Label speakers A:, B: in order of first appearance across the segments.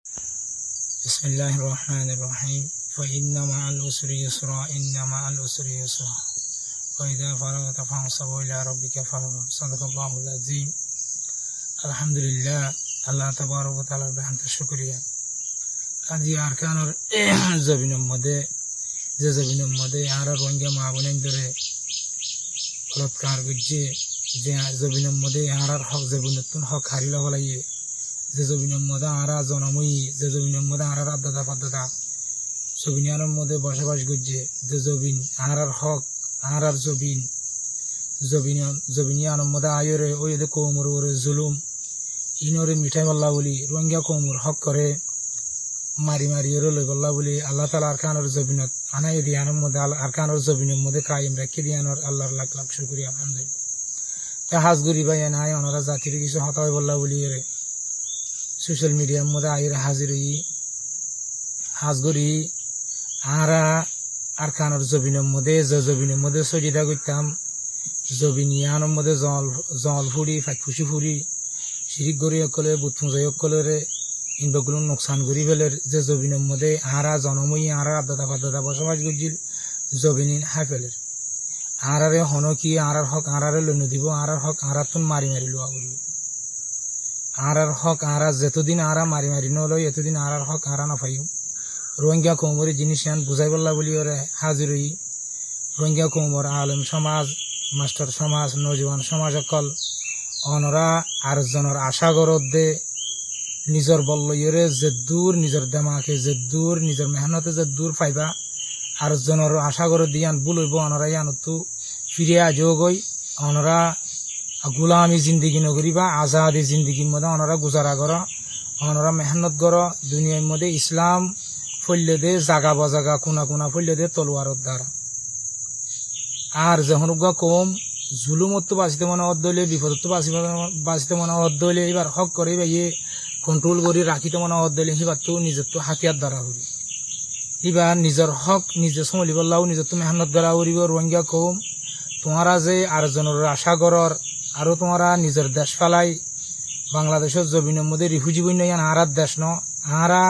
A: بسم الله الرحمن الرحيم فإن مع العسر يسرا إن مع العسر يسرا وإذا فرغت فانصب إلى ربك فارغب صدق الله العظيم الحمد لله আল্লাহ তাবারক ওয়া তাআলার বেহান্ত শুকরিয়া। আজি আরকানের জবিনের মধ্যে আর রোহিঙ্গা মা বোনের ধরে বলৎকার করছে যে জবিনের মধ্যে আর হক জবিনতুন হক হারিলা হলাইয়ে যে জবিনের মধ্যে আরা জনময়ী যে জবিনের মধ্যে আর আদাদা পাদাদা জবিনিয়ানের মধ্যে বসবাস করছে যে জবিন আর হক আর জবিনিয়ানের মধ্যে আয়রে ওই কৌমর ওরে জুলুম ইনরে মিঠাই বল্লা বলি রোহিঙ্গা কৌমর হক করে মারি ওরে লই বল্লা বলি আল্লাহ তালা আরকানের জবিনত আনাই দিয়ানোর মধ্যে আরকানের জবিনের মধ্যে কায়েম রেখে দিয়ানোর আল্লাহর লাখ লাখ শুকরিয়া আলহামদুলিল্লাহ। তা হাজগুড়ি ভাই নাই ওনারা জাতির কিছু হতাই বল্লা বলি এরে সোশ্যাল মিডিয়ার মধ্যে আইরে হাজির হই হাজগুড়ি আরা আরকানের জবিনের মধ্যে সজিদা করতাম জবিনিয়ানোর মধ্যে জল ফুড়ি ফাঁকুশি ফুড়ি শিরিক গড়ি অকলে বুথুঁজাই অকলরে ইনবগুলো নোকসান করি ফেলের যে জবিনের মধ্যে আরা জনময়ী আরা আদাদা পাদাদা বসবাস করছিল জবিনিন হাই ফেলের আরারে হনকি আরার হক আরারে লইন দিব আরার হক আরাতুন মারি লোয়া করিব আরার হক আরা যেতদিন আরা মারি নলয় এতদিন আরার হক আরা নাফাইম। রোহিঙ্গা কৌমরি জিনিস বুঝাই বললা বলি ওরে হাজির হই রোহিঙ্গা কৌমর আলেম সমাজ মাস্টার সমাজ নজওয়ান সমাজ অকল অনরা আরেকজনের আশা গরত দে নিজের বল্লইরে যে দূর নিজের দেমাকে যে দূর নিজের মেহনতে যে দূর পাইবা আরেকজনের আশা গরত দিয়ান বুলইব অনরা ইয়ানতো ফিরে আজও গই অনরা গুলামি জিন্দিগি নগরিবা আজাদি জিন্দিগির মধ্যে অনরা গুজারা কর অনরা মেহনত কর দুনিয়ার মধ্যে ইসলাম ফল্লে দে জাগা বাজাগা কোনা ফল্লে দে তলোয়ারত দ্বারা আর যখন কম জুলুমতো বাঁচিতে মনে অদ্দলে বিপদতো বাঁচিতে মনে অদ্দলে এবার হক করে ইয়ে কন্ট্রোল করে রাখিতে মনে অদ্দলে সিবার তো নিজের তো হাতিয়ার দ্বারা করি এবার নিজের হক নিজে চলিব লাও নিজের তো মেহনত দ্বারা করিব। রোহিঙ্গা কম তোমারা যে আরেকজনের আশা করর আৰু তোমারা নিজের দেশ ফেলাই বাংলাদেশের জবিনের মধ্যে রিফিউজি বন্য ইয়ান আরার দেশ ন আরা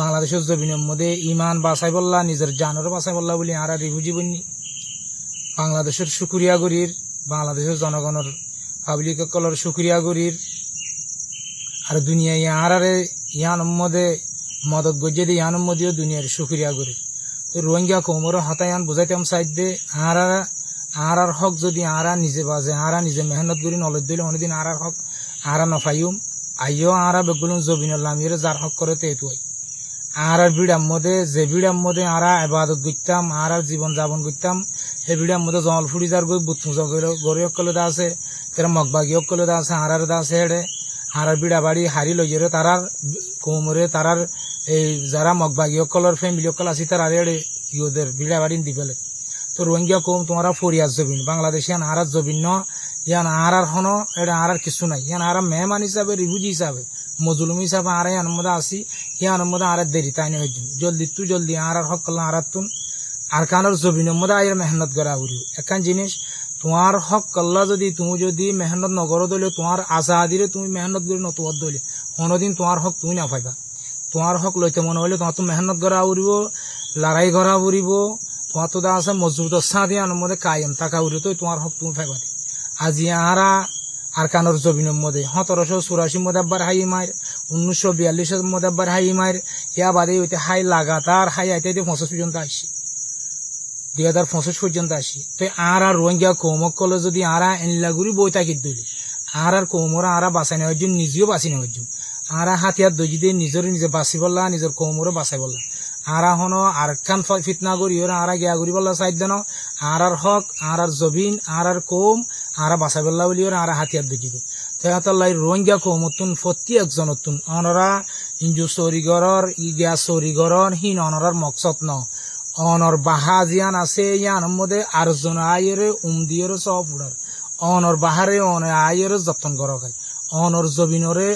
A: বাংলাদেশের জবিনের মধ্যে ইমান বাঁচাই বললা নিজের জানের বাঁচাই বললা বলি আরা রিফিউজি বন্যি বাংলাদেশের শুকুরিয়া গরির বাংলাদেশের জনগণের পাবলিক কলর শুকুরিয়া গরির আর দুনিয়া ইয়ারে ইয়ান মধ্যে মদত গজ্জে দিয়ে ইয়ান মধ্যেও দুনিয়ার শুকুরিয়া গরির। তো রোহিঙ্গা কৌমর হতায়ান বুঝাইতাম সাইড দে আরার হক যদি আরা নিজে বাজে আরা নিজে মেহনত করি নলেজ দিলে অনেকদিন আরার হক আরা নফাইম আইও আরা বেগুলো জবিনুল লামিয়ে যার হক করে তেতুয়াই আরার বিড়ার মধ্যে আরা এবাদত করতাম আরার জীবন যাপন করতাম সেই বিড়ার মধ্যে জল ফুড়ি যার গই বুথ গড়ি অকলে দা আছে তেরা মগবাগি অকলে দা আছে আরার দা আছে হেডে আরার বিড়া বাড়ি হারি লইরে তারার কৌমরে তারার এই যারা মগবাগি অকলর ফ্যামিলি অকল আছে তার আরে ইউদের বিড়া বাড়ি দি ফেলে। তো রোহিঙ্গা কম তোমরা ফরিয়াদ জবিন বাংলাদেশে আরার জবিন ন ইয়ান আরার হন এটা আরার কিছু নাই ইয়ান আরা মেহমান হিসাবে রিফিউজি হিসাবে মজলুম হিসাবে আরা ইয়ান মধ্যে আসি ইয়ান মধ্যে আরার দেরি তাই না জলদি আরার হক করলাম আরার তুন আরকানের জবিনের মধ্যে আয়ের মেহনত করা উড়ি একান জিনিস তোমার হক করলা তুমি যদি মেহনত নগর দলে তোমার আজাদিরে তুমি মেহনত করি নতুন দলে কোনোদিন তোমার হক তুমি না পাইবা। তোমার হক লইতে মনে হলে তোমার তো মেহনত করা উড়িব লড়াই করা উড়িব তোমার তো দা আছে মজবুত সাথে মধ্যে কায়েম থাকা উড়ি তো তোমার হক তুমি পাইবা। আজি আরা আরকানের জবিনের মধ্যে 1784 মধ্যে একবার হাই মায়ের 1942 মধ্যে একবার হাই মায়ের ইয়া বাদে ওইতে হাই লাগাতার হাই আইতে 50 পর্যন্ত আসি 2025 পর্যন্ত আসি। তো আর রোহিঙ্গা কৌমক কলে যদি আরা এনলাগুড়ি বই থাকি দলি আর কৌমরা আরা বাঁচাই নেওয়ার জন্য নিজেও বাঁচি নেওয়ার জন্য আরা হাতিয়ার দই দিয়ে নিজে বাঁচি বললা নিজের কৌমরে বাঁচাই বললা আরা হন আর খান ফিতনা করি ওরা আরা গিয়া করি বললা সাইড দেন আর হক আর জবিন আর কৌম আরা বাঁচাই বললা বলি ওরা আরা হাতিয়ার দই দিয়ে তেহাতাল্লাই রোহিঙ্গা কৌমতুন প্রতি একজনতুন অনরা ইঞ্জু চৌরিগড়র ইগিয়া চৌরিগড়র হিন অনরার মকসদ ন অনর বাহা জিয়ান আছে ইয়ান মধ্যে আরেকজন আয়ের দিয়ের সব উড়ার অনর বাহারে আয়ের যত্ন করা গাই অনর জবিনরে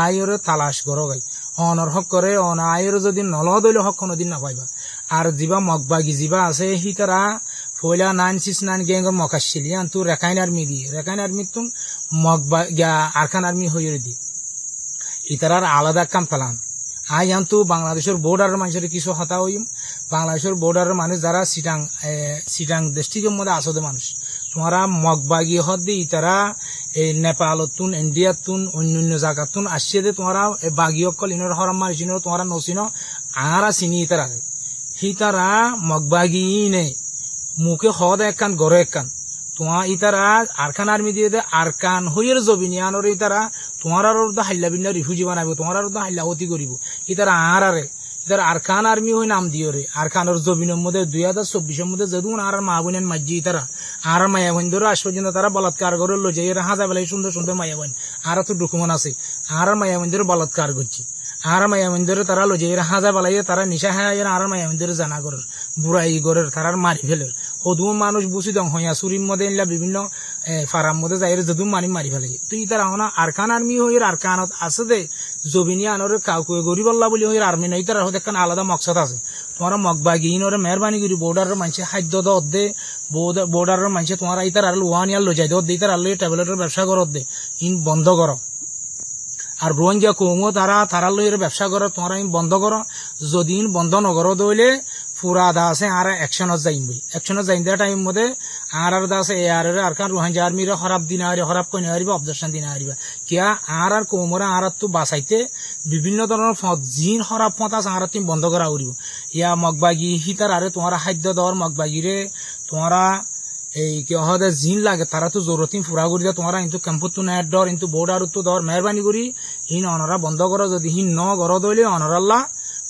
A: আয়ের তালাশ করা গাই অনর হক করে আয়ের যদি নল দইলে হক কোনোদিন না পাইবা। আর যিবা মগবাগি যিবা আছে সি তারা ফয়লা 969 গ্যাংর মকাশিলি আন তু রেখাইন আর্মি তুন মগবা আরখান আর্মি হইরে দি ইতারার আলাদা কাম পেলাম আইয়ান তো বাংলাদেশের বর্ডারের মানুষের কিছু হতা হইম বাংলাদেশের বর্ডারের মানুষ যারা সিটাং ডিস্ট্রিক্টের মধ্যে আসতে মানুষ তোমরা মগবাগি হদ দিয়ে তারা এই নেপালতুন ইন্ডিয়াতুন অন্য জায়গাতুন আসছে যে তোমরা বাগি অকল ইনর হরাম মারিস তোমরা নচিন আরা চিনি তারা তারা মগবাগি নে মুখে হদ একখান গড়ে একখান তোমার ইতারা আরখান আর্মি দিয়ে দে আরকান হইয়ের জবিনি আনর ইতারা তোমার হাল্লা বিন্না রিফিউজি বানাবো তোমার হাল্লা হতি করিব ইতারা আরে ইতারা আরকান আর্মি হয়ে নাম দিও রে আরকানোর জবিনের মধ্যে 2024 মধ্যে যদুন আর মা বোনের মাঝি ইতারা আর মায়া বোন ধরো আজ পর্যন্ত তারা বলাৎকার করে লো যাই হাজা বেলায় সুন্দর সুন্দর মায়া বোন আর তো ডকুমেন্ট আছে আর মায়া বোন ধরে বলাৎকার করছে আর মায়া মন্দিরে তারা লো যে হাজা বালাইয়ে তারা নিশা হ্যাঁ আর মায়া মন্দিরে জানা করের বুড়াই গরের তারার মারি ফেলের সদুম মানুষ বুঝি দং হইয়া চুরির মধ্যে এনলা বিভিন্ন ফারাম মধ্যে যাই যদুম মারি ফেলে তুই তারা হনা আরকান আর্মি হইর আরকানত আছে দে জবিনী আনরে কাউকে গরিবল্লা বলি হইর আর্মি নই তারা হতে একটা আলাদা মকসদ আছে তোমার মগবাগি ইনরে মেহরবানি করি বর্ডারের মানুষে খাদ্য দত দে বর্ডারের মানুষে তোমার ইতার আর ওয়ান ইয়ার লো যাই দত দে ইতার আর ট্যাবলেটের ব্যবসা করত দে ইন বন্ধ করো আর রোহিঙ্গা কৌমো তারা লইয়ের ব্যবসা করো তোমরা বন্ধ করো যদি বন্ধ নগর দইলে পুরা দা আছে আর অ্যাকশনত যাইম বই অ্যাকশনত যাইম দেওয়ার টাইম মধ্যে আর দা আছে আর কারণ রোহিঙ্গা আর্মিরা খারাপ দিন হারি খারাপ কই হারিবা অবজারশন দিন হারিবা কিয়া আর কৌমরা আর তো বাঁচাইতে বিভিন্ন ধরনের পথ জিন খারাপ পথ আছে আর তুমি বন্ধ করা উড়িব ইয়া মগবাগি হিতার আরে তোমার খাদ্য দর মগবাগিরে তোমরা এই কি হদে জিন লাগে তারা তো জরুরতিন ফুরা করি দেয় তোমরা কিন্তু ক্যাম্পত তো নেট ডর কিন্তু বোর্ডার তো দর মেহরবানি করি হিন অনরা বন্ধ করো যদি হিন ন গর দইলে অনরাল্লাহ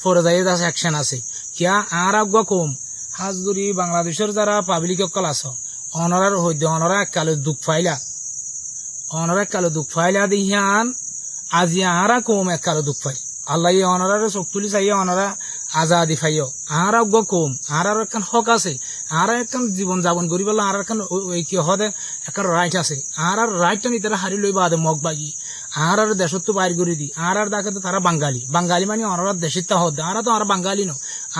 A: ফরে যাই আছে অ্যাকশন আছে কিয়া আর আগুয়া কম হাজগুড়ি বাংলাদেশের যারা পাবলিক অকল আস অনরার হইতে অনরা এককালে দুঃখ ফাইলা দিহান আজি আরা কম এককালে দুঃখ ফাই আল্লাহ অনরার চোখ তুলি চাইয়া অনরা আজাদি ফাইও আর আগুয়া কম আর একখান হক আছে আর একখান জীবন যাপন করি বললো আর একখান কি হদে একটা রাইট আছে আর রাইটটা নি তারা হারি লই বাদে মগবাগি আর দেশত তো বাইর করে দি আর দেখে তো তারা বাঙালি মানে অনার দেশের তা হদে আর তো আর বাঙালি ন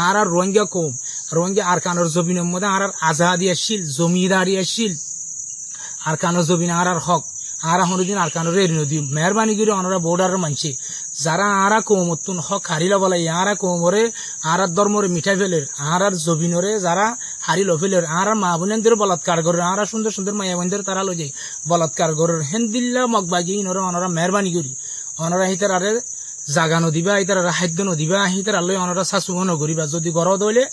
A: আর রোহিঙ্গা কম রোহিঙ্গা আর কানোর জবিনের মধ্যে আর আজাদি আসিল জমিদারি আসিল আর কানোর জবিন আর হক আর হনুদিন আর কানোর এর নদী মেহরবানি করে অনরা বর্ডারের মানছে যারা আরা কৌমতুন হক হারিলা বলাই আরা কৌমরে আর ধর্মরে মিঠাই ফেলের আর জবিনরে যারা হারিল ফেলের আর মা বোনদের বলাৎকার করে আর সুন্দর সুন্দর মায়া বোনদের তারা লো যায় বলাৎকার করে হেন্দিল্লা মগবাগি ইনরে অনরা মেহরবানি করি অনরা হিতার আরে জাগা নদীবা ইতার খাদ্য নদীবা হিতার আল্লাহ অনরা শাশুহ নগরিবা যদি গর দইলে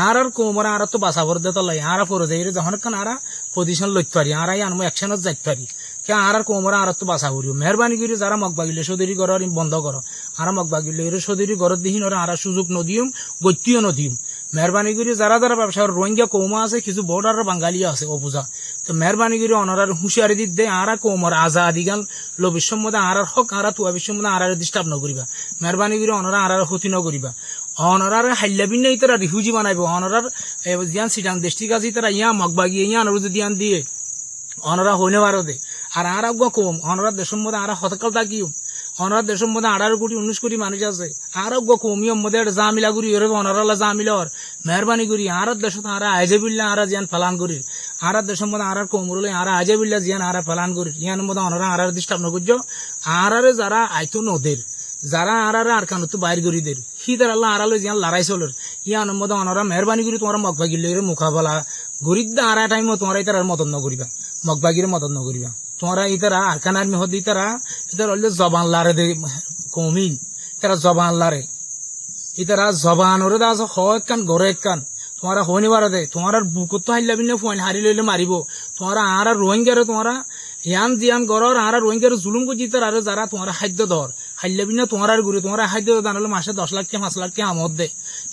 A: আর কৌমরা আর তো বাঁচাবর দে তলাই আর পরে যাই যখন কান আর পজিশন লইতে পারি আর আনবো অ্যাকশনত যাইতে পারি কে আর কৌমরা আর তো বাঁচা করিও মেহরবানি করি যারা মগবাগিলে সদরি ঘর বন্ধ করো আর মগবাগিলে সদরি ঘর দিহিন ওরা আর সুযোগ নদিম গত্যিও নদিম মেহরবানি করি যারা যারা ব্যবসার রোহিঙ্গা কৌমা আছে কিছু বর্ডারের বাঙালিও আছে অবুঝা তো মেহরবানি করি অনারার হুঁশিয়ারি দিত দেয় আর কৌমর আজাদি গান লবির মধ্যে আর হক আর তুয়া বিশ্বের মধ্যে আর ডিস্টার্ব নকরিবা মেহরবানি করি অনারা আর ক্ষতি নকরিবা অনারার হাইলাবিন তারা রিফিউজি বানাইব অনারার জিয়ান সিটাং দেশটি কাছে তারা ইয়া মগবাগি ইয়া অনুরোধ দিয়ান দিয়ে অনরা হইনে বারো দে আর আগুয়া কম অনরা দেশের মধ্যে আর হতকাল থাকিও অনরা দেশের মধ্যে 18 কোটি 19 কোটি মানুষ আছে আর আগুয়া কমিও মধ্যে জামিলা করি এর অনরালা জামিলার মেহরবানি করি আর দেশ আর আজেবিল্লা আর জিয়ান ফালান করি আর দেশের মধ্যে আর কমরলে আর আজেবিল্লা জিয়ান আর ফালান করি ইয়ান মধ্যে অনরা আর ডিস্টার্ব নকরছো আর যারা আইতো নদের যারা আর কানো তো বাইর করি দের হিদার আল্লাহ আড়ালো জিয়ান লড়াই চলের ইয়ান মধ্যে অনরা মেহরবানি করি তোমার মগবাগিলে মোকাবেলা গরিব আর টাইম তোমার ইতার আর মদন নকরিবা মগবাগিরে মদত নকরিবা তোমরা ইতারা আরকান আর্মি হদ ইতারা ইতার হলে জবান লারে দে কমিন ইতারা জবান লারে ইতারা জবান ওরে দা আছে হয় কান গড়ে কান তোমরা হইনি বারে দে তোমার বুকত তো হাইলা বিনে ফোন হারি লইলে মারিব তোমরা আর রোহিঙ্গারে তোমরা ইয়ান জিয়ান গড়র আর রোহিঙ্গারে জুলুম কো জিতার আর যারা তোমরা খাদ্য দর হাইলা বিনে তোমার আর গুরি তোমরা খাদ্য দান হলে মাসে 10 লাখ টাকা 5 লাখ টাকা আমদ দে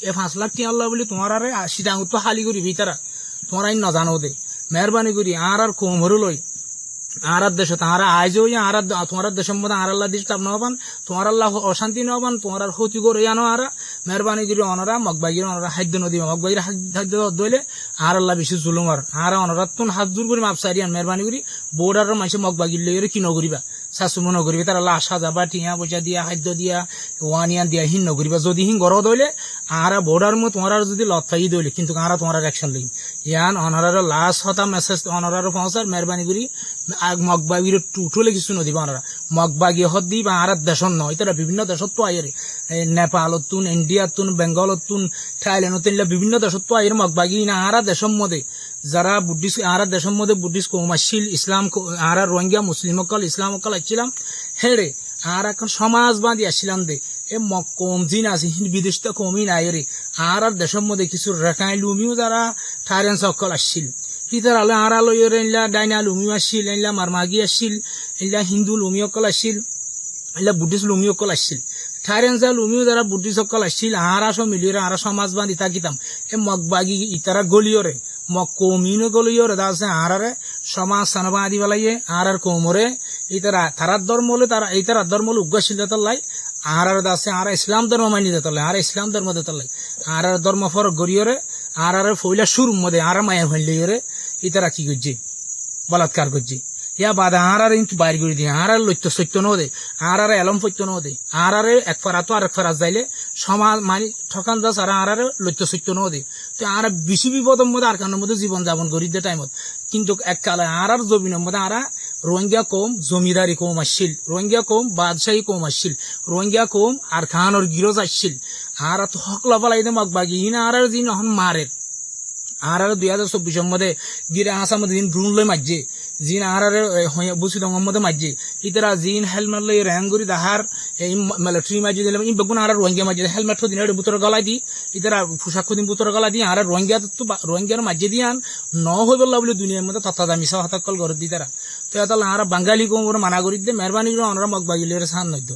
A: এই 5 লাখ টাকা আল্লাহ বলি তোমার আর 80 টাকা তো হালি করি ভিতরা তোমরা না জানো দে মেহরবানি করি আর কোমর লই আর দেশ তাহারা আইজও আর তোমার দেশের মধ্যে আর আল্লাহ ডিস্টার্ব নহবান তোমার আল্লাহ অশান্তি নহবান তোমার ক্ষতি করে আনো আর মেহরবানি করি অনরা মগবাগির অনরা খাদ্য নদী মগবাগির খাদ্য দইলে আর আল্লাহ বেশি জুলুম আর অনরা তুন হাত দূর করি মাপসারি আন মেহরবানি করি বর্ডারের মানুষ মগবাগির লইরে কি নগরিবা শাশুম নগরিবা তার আল্লাহ আসা যাবা টিয়া পয়সা দিয়া খাদ্য দিয়া ওয়ানিয়ান দিয়া হিন নগরিবা যদি হিন গর দইলে আরা বর্ডার মো তোমার যদি লতাই দইলে কিন্তু আরা তোমার অ্যাকশন লই ইয়ান অনারার লাস্ট হতা মেসেজ অনারার পৌঁছার মেহরবানি করি মগবাগির টুটলে কিছু নদী অনারা মগবাগি হদ দি বা আরা দেশন নয় তারা বিভিন্ন দেশত তো আইরে নেপালতুন ইন্ডিয়াতুন বেঙ্গলতুন থাইল্যান্ডতুন বিভিন্ন দেশত তো আইরে মগবাগি না আরা দেশম মধ্যে যারা বুদ্ধিস্ট আরা দেশম মধ্যে বুদ্ধিস্ট কৌমাশীল ইসলাম আরা রোহিঙ্গা মুসলিম অকল ইসলাম অকল আসছিলাম হেরে আর এখন সমাজবাদী আসছিলাম দে এ কম জিন আছে বিদেশ তো কমই নাই রে আর দেশের মধ্যে কিছু রেখাই লুমিও যারা থাইল্যান্ড সকল আসছিল হিতার আলো আর আলো ইলা ডাইনা লুমিও আসছিল এলা মারমাগি আসছিল এলা হিন্দু লুমিও অকল আসছিল এলা বুদ্ধিস্ট লুমিও অকল আসছিল থাইল্যান্ড যা লুমিও যারা বুদ্ধিস্ট সকল আসছিল আর সব মিলিয়ে আর সমাজবাদী তাকিতাম এ মগবাগি ইতারা গলিয়রে কমিনো গলিয়রে দাসে আরারে সমাজ সানবাদী বেলাইয়ে আর কোমরে ইতারা তারার ধর্ম হলে তারা এই তারার ধর্ম হলে উগ্রশীল লাই আর দাসে আর ইসলাম ধর্ম মানি দিতে আর ইসলাম ধর্ম দিতে আর ধর্ম ফরক গড়িয়রে আর ফইলা সুর মধ্যে আর মায়া হইলে ইতারা কি করছে বলাৎকার করছে ইয়া বাদে আর কিন্তু বাইর করে দিয়ে আর লইত্য সত্য নদে আর এলম সত্য নদে আর এক ফারা তো আরেক ফারা যাইলে সমাজ মানে ঠকান দাস আর লইত্য সত্য নদে তো আর বেশি বিপদের মধ্যে আর কারণের মধ্যে জীবন যাপন করি দে টাইমত কিন্তু এককালে আর জমিনের মধ্যে আর রোহিঙ্গা কম জমিদারি কম আসছিল রোহিঙ্গা কম বাদশাহী কম আসছিল রোহিঙ্গা কম আর খানোর গিরজ আসছিল আর তো হকলা পালাই দে মগবাগি ইনা আর যিনি এখন মারের আর 2024 মধ্যে গিরে আসার মধ্যে দিন ড্রোন লই মারছে জিন আর বুঝি দঙ্গর মধ্যে মারছে ইতারা জিন হেলমেট লই র্যাঙ্গুরি দাহার এই মিলিটারি মারছে দিলাম ই বেগুন আর রোহিঙ্গা মারছে হেলমেট দিন বুতর গলায় দি ইতারা পোশাক দিন বুতর গলায় দি আর রোহিঙ্গা তো রোহিঙ্গার মারছে দিয়ান ন হয়ে বললা বলে দুনিয়ার মধ্যে তথা দামি সহ হতাকল করে দি তারা তো এত আর বাঙালি কম করে মানা করি দে মেহরবানি করে ওনারা মগবাগিলের সান নইত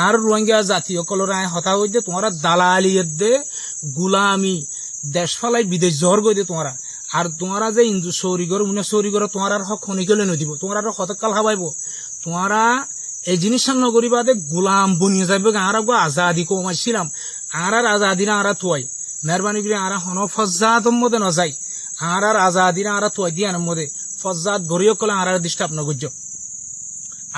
A: আর রোহিঙ্গা জাতীয় কলরায় হতা হইতে তোমার দালালিয়ের দে গুলামি দেশ ফালাই বিদেশ জ্বর গই দে তোমারা আর তোমারা যে হিন্দু সৌরিগর সৌরিগর তোমার আর হক খনিকলে নদিব তোমার আর হতকাল হাবাইব তোমারা এই জিনিস নগরী বাদে গোলাম বনিয়ে যাবে আর আজাদি কমাইছিলাম আর আজাদিরা আর তুয়াই মেহরবানি করে আর হন ফজ্জাত মধ্যে ন যাই আর আজাদিরা আর তুয়াই দিয়ার মধ্যে ফজ্জাত গড়িয়ে কলে আর ডিস্টার্ব নগর্য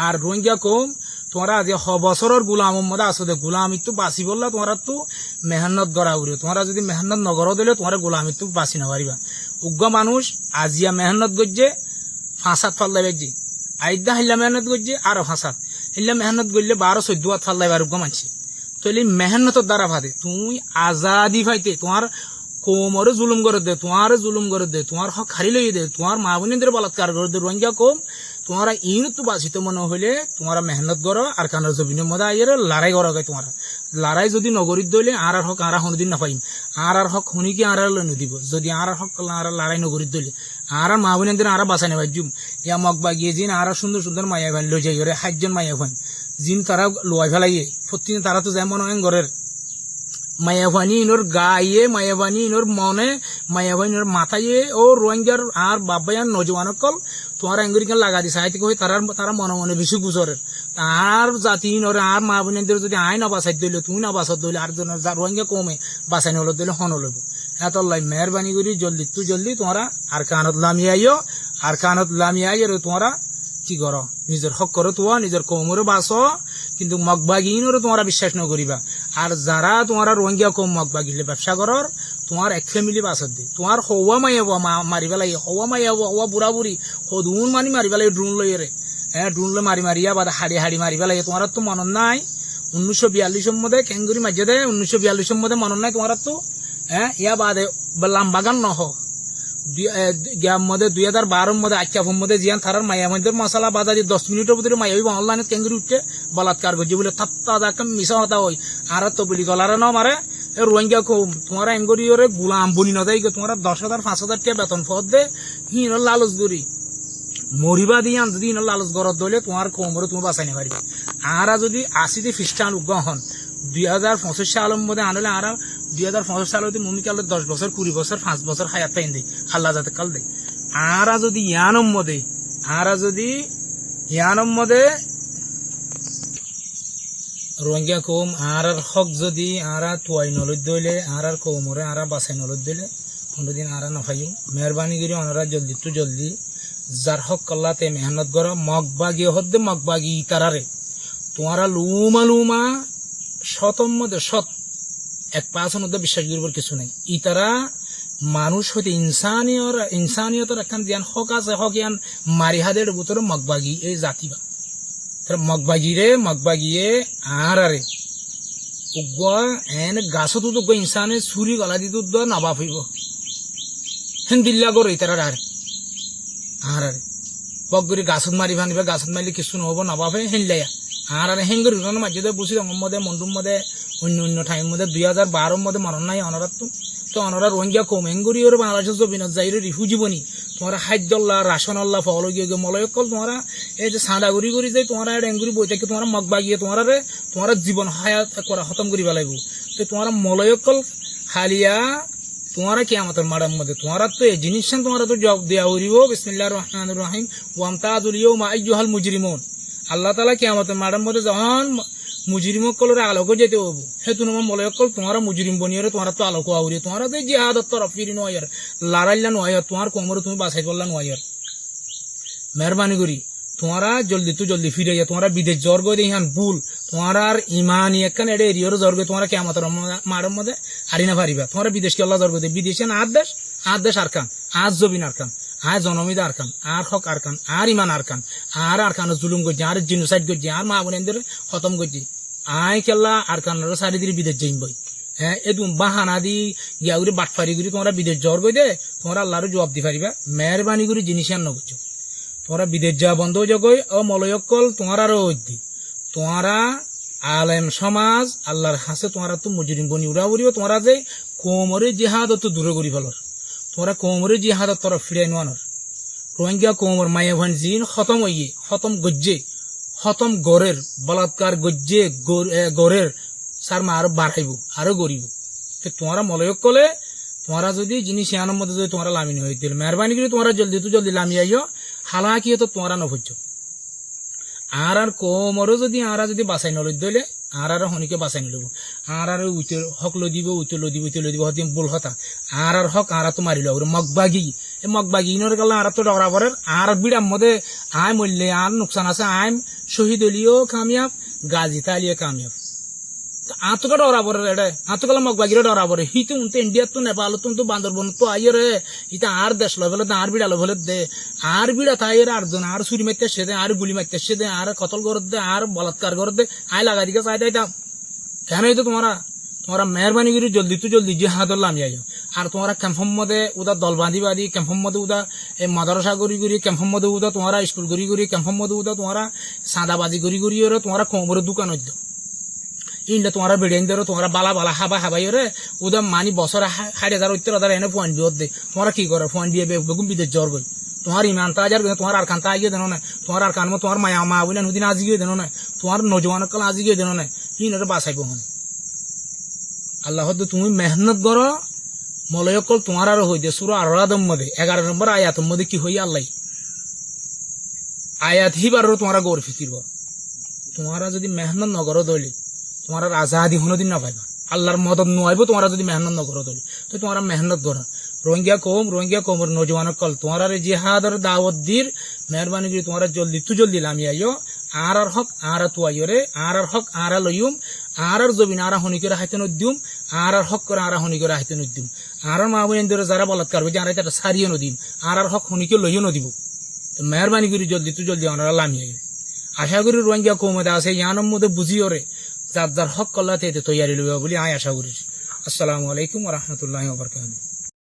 A: আর রোহিঙ্গা কম তোমরা যে বছরের গুলামের মধ্যে আসো দে গুলামি তো বাঁচি বললা তোমরা তো মেহনত করা উড়ে তোমরা যদি মেহনত নগর দিলে তোমার গোলামি তো বাঁচি না পারিবা উগ্র মানুষ আজিয়া মেহনত করছে ফাঁসাত ফাল্লাই বাজি আইদা হিল্লা মেহনত করছে আরো ফাঁসাত হিল্লা মেহনত করলে 12-14 হাত ফাল্লাই বার উগ্র মানছে তাহলে মেহনতের দ্বারা ভাদে তুমি আজাদি পাইতে তোমার কোমরে জুলুম করে দে তোমার হক হারি লইয়ে দে তোমার মা বোনদের বলাৎকার করে দে রোহিঙ্গা কম তোমারা ইন তো বাঁচিত মনে হইলে তোমার মেহনত করো আর কানার জমিনের মধ্যে আইয়ের লড়াই করা গায় তোমার লড়াই যদি নগরীত দইলে আর হক আর হনুদিন না পাইম আর হক হনিকে আর দিব যদি আর হক লড়াই নগরীত দইলে আর মা বোনদের আর বাঁচাই নেবাই জুম ইয়া মগবা গিয়ে জিন আর সুন্দর সুন্দর মাইয়া ভাই লই যাই 60 মাইয়া ভাই জিন তারা লোয়াই ফেলাইয়ে প্রতিদিন তারা তো যেমন হয় ঘরের মায়াবানি ইনোর গায়ে মায়াবানি ইনোর মনে মায়াবানি ইনোর মাথায় ও রোহিঙ্গার আর বাবায়ান নজওয়ান কল তোমার আঙ্গুরিকে লাগা দিছে আইতে কই তারা মনে মনে বেশি গুজরের আর জাতি ইনোর আর মা বোনদের যদি আই না বাঁচাই দিলে তুমি না বাঁচাত দিলে আর জন রোহিঙ্গা কমে বাঁচাই হলো দিলে হন লব এত লাই মেহরবানি করি জলদি তোমরা আর কানত লামি আইয়ে তোমরা কি করো নিজের হক করো তো নিজের কমরে বাঁচো কিন্তু মগবাগিনরে তোমরা বিশ্বাস নকরিবা আর যারা তোমার রোহিঙ্গা কম মগবাগিলে ব্যবসা করর তোমার এক ফ্যামিলি বাঁচত দে তোমার হওয়া মাইয়া মারি পেলাই হওয়া মাইয়া হওয়া বুড়া বুড়ি সদুন মারি পেলাই ড্রোন লই রে ড্রোন লই মারিয়া বা হাড়ি মারি পেলাই তোমার তো মনত নাই 1942 মধ্যে কেঙ্গুরি মাঝে দে 1942 মধ্যে মনত নাই তোমার তো ইয়া বাদে লাম্বাগান নহ মধ্যে 2012 মধ্যে আচ্ছাফোর মধ্যে জিয়ান থারার মায়া মধ্যে মশলা বাজারে 10 মিনিটের ভিতরে মায়া অনলাইনে কেঙ্গুরি উঠে বলাৎকার করছে বলে থাপ্তা দাকে মিশা হতা হয় আর তো বলি গলারে ন মারে রোহিঙ্গা কম তোমার এঙ্গুরিওরে গুলাম বনি ন দেয় তোমার 10,000 5,000 টাকা বেতন ফদ দে হিন লালচ গরি মরিবা দিয়ে যদি হিন লালচ গরত দলে তোমার কমরে তুমি বাঁচাই না পারবে আর যদি 80 খ্রিস্টান উগ্রহন 2025 সালের মধ্যে আনলে আর 2025 সালে মমিকালে 10 বছর 20 বছর 5 বছর হায়াত পাইন দে আল্লাহ যাতে কাল দে আর যদি ইয়ানম মধ্যে রোহিঙ্গা কম আর হক যদি আর তুয়াই নলদ দইলে আর কমরে আর বাসাই নলদ দইলে কোনদিন আর না পাইও মেহরবানি করে ওনারা জলদি যার হক কল্লাতে মেহনত করো মগবাগি হদ্দে মগবাগি তারারে তোমারা লুমা সতম মধ্যে সৎ 1% বিশ্বাস করিবার কিছু নাই। ইতারা মানুষ হইতে ইনসানিয়তর একখান জ্ঞান হক আছে, হক ইয়ান মারি হাদের ভিতরে মগবাগি এই জাতিবা মগবাগিয়ে আরে উগ্র এন গাছত উগ্র ইনসানে ছুরি গলা দিত নাবা ফিব হেন দিল্লা গর ইতারা আরে বগরি গাছত মারি ভানিবা, গাছত মারিলে কিছু নহব নাবাফে হেনলাইয়া আর হেঙ্গর মাঝে বুঝি মধ্যে মন্ডুর মধ্যে অন্য ঠাইর মধ্যে 2012 মধ্যে মরণ নাই অনরাত তো অনরা রোহিঙ্গা কম হেঙ্গুরি ওর বাংলাদেশের জমিনত যাইরে রিফিউজি বনি তোমরা খাদ্যল্লা রাশন আল্লাহ ফল গিয়ে মলয়কল তোমরা এই যে সাঁদা ঘুরি ঘুরি যাই তোমরা ডেঙ্গুরি বই থেকে তোমরা মগবাগিয়ে তোমার জীবন হায়াত করা খতম করিবা লাগব। তো তোমরা মলয়কল হালিয়া তোমারা কিয়ামতের মাড়ার মধ্যে তোমরা তো এই জিনিস তোমরা তো জবাব দেওয়া উড়িব। বিসমিল্লাহির রহমানির রহিম ওয়ামতাজুল ইয়াউমা আইয়ুহাল মুজরিমুন। আল্লাহ তাআলা কিয়ামতের মাড়ার মধ্যে যখন মুজরিমকলরে আলোক যেতে হবো হেতু নম মলয়কল তোমরা মুজরিম বনিয়রে তোমরা তো আলোক আউরি তোমরা তো জিহাদত তরফ ফিরি নয়ার লড়াইলা নয়ার তোমার কোমরে তুমি বাছাই করলা নয়ার। মেহরবানি করি তোমরা জলদি ফিরে যা তোমরা বিদেশ জ্বর গই দেখান ভুল তোমরা আর ইমান একখান এড়ে এরিয়র জ্বর গই তোমরা কিয়ামতের মাড়ের মধ্যে হারি না পারিবা। তোমরা বিদেশকে আল্লাহ জ্বর গই দে বিদেশে আট দেশ আরকান আজ জবিন আরকান আর জনমিদ আরকান আর হক আরকান আর ইমান আরকান আর জুলুম করছে আর জিনোসাইড করছে আর মা বোনদের খতম করছে আয় কেল্লা আরকানের চারিদিকে বিদেশ যাইম বই। হ্যাঁ এদুম বাহানা দি গিয়াগুড়ি বাটফারি করি তোমরা বিদেশ জ্বর গই দে তোমরা আল্লাহর জবাব দি পারিবা। মেহরবানি করি জিনিস আর নগছ তোমরা বিদেশ যাওয়া বন্ধ হয়ে যাগই ও মলয়কল তোমার আরো দি তোমরা আলেম সমাজ আল্লাহর হাসে তোমরা তো মুজরিম বনি উড়া উড়িব তোমরা যে কোমরে জিহাদ তো দূরে করি ফেলর তোমরা কোমরে জিহাদ তরফ ফিরাই নোয়ানোর রোহিঙ্গা কোমর মায়া ভান জিন খতম হইয়ে খতম গজ্জে খতম গড়ের বলাৎকার গজ্জে গড়ের সার মা আরো বাড়াইব আরো গরিব। তোমরা মলয়কলে তোমরা যদি জিনিস আনার মধ্যে যদি তোমরা লামিনী হইতে মেহরবানি করে তোমরা জলদি লামি আইও হালাকি তো তোমরা নভজ্য আর কোমরও যদি আরা যদি বাঁচাই নল দিলে আর হনিকে বাঁচাই নলব আর উইতে হক লদিব হদিম বল হতা আর হক আর তো মারিল মগবাগি এই মগবাগি ইনর গেল আর তো ডরা পরের আর বিড়ার মধ্যে আয় মরলে আর নোকসান আছে আয় শহীদ হলিও কামিয়াব গাজী তালিয়ে কামিয়াব আতকা ডরা পরে রে আতকাল মগবাগিরে ডরা পরে হিতে উনতে ইন্ডিয়া তো নেপাল তো বান্দরবন তো আইয়ে রে ইতা আর দেশ লবেলে আর বিড়া লবেলে দে আর বিড়া তাইয়ের আর জন আর ছুরি মারতে সে দে আর গুলি মারতে সে দে আর কতল করে দে আর বলাৎকার করে দে আয় লাগা দিকে চাই দেয় কেন হইতো তোমরা মেহরবানি করি জলদি জিহাদুল লামি আইও আর তোমরা ক্যাম্পম মধ্যে উদা দল বাঁধি ক্যাম্পম মধ্যে উদা এই মাদ্রাসা করি ক্যাম্পম মধ্যে উদা তোমরা স্কুল করি ক্যাম্পম মধ্যে উদা তোমরা সাদাবাজি করি তোমরা কোমরের দোকান হইতো ইন্ডা তোমরা বেড়ে ধরো তোমরা বালা হাবাই রে ওদের মানি বছর 60,000 এনে পয়েন্ট বিয়ে দে তোমরা কি করো পয়েন্ট বিয়ে বেগুন বিদেশ জ্বর বই তোমার ইমান তাজার তোমার আর খান তাই গিয়ে দেনো না তোমার আর কান তোমার মায়া মা বলে নুদিন আজি গিয়ে দেনো না তোমার নজওয়ান কাল আজি গিয়ে দেনো না ইন বাঁচাইব হন আল্লাহ তুমি মেহনত করো মলয়কল তোমার আরো হই দে সুরা আরাদম মধ্যে 11 নম্বর আয়াতের মধ্যে কি হই আল্লাহ আয়াত হিবারও তোমরা গৌর ফিকির তোমরা যদি মেহনত নগর দলি তোমার আজাদি কোনোদিন না পাইবা আল্লাহর মদত নোয়াইব তোমরা যদি মেহনত নগর দলি তো তোমরা মেহনত করো। রোহিঙ্গা কৌমর নজওয়ান কল তোমার জিহাদর দাওয়াত দির মেহরবানি করে তোমরা জলদি লামি আইও আর হক আর তু আইও রে আর হক আর লইম আর জবিন আর হনি করে হাইতে নদিম আর হক করে আর হনি করে হাইতে নদিম আর মা বোন যারা বলাৎকার করবে আর এটা সারিয়ে নদিম আর হক হনিকে লইও নদিব। মেহরবানি করে জলদি আমরা লামি আইও। আশা করি রোহিঙ্গা কৌমে আছে ইয়ানোর মধ্যে বুঝিও রে যার হক কল্লাতে তৈয়ারি লইবা বলে আয় আশা করি। আসসালামু আলাইকুম ওয়া রাহমাতুল্লাহি ওয়া বারাকাতুহু।